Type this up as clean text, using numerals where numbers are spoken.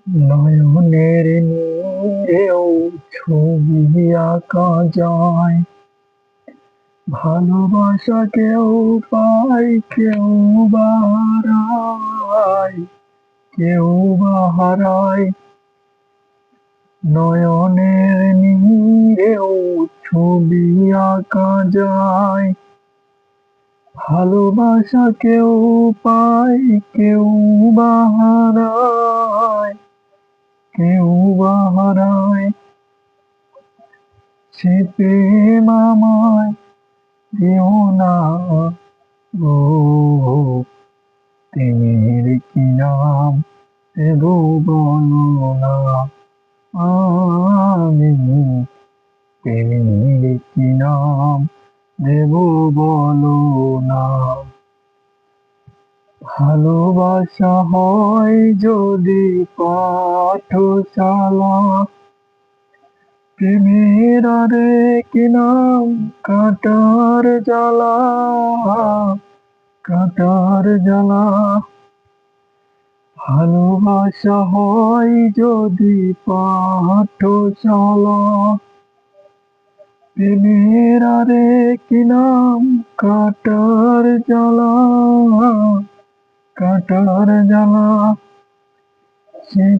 নয়নের নীরেও ছবি আঁকা যায়। ভালোবাসা কেউ পায়, কেউ বা হারায়, কেউ বা হারায়। নয়নের নীরেও ছবি আঁকা যায়। ভালোবাসা কেউ পায়, কেউ বা হারায়, কেউ বা হারায়। সে প্রেম আমায় দিও না গো, প্রেমের কি নাম দেব বলো না। আমি প্রেমের কি নাম দেব বলো না। ভালোবাসা হয় যদি পাঠশালা, প্রেমের আরেক নাম কাঁটার জ্বালা, কাঁটার জ্বালা। ভালোবাসা হয় যদি পাঠশালা, প্রেমের আরেক নাম কাঁটার জ্বালা, কাঁটার জ্বালা। সে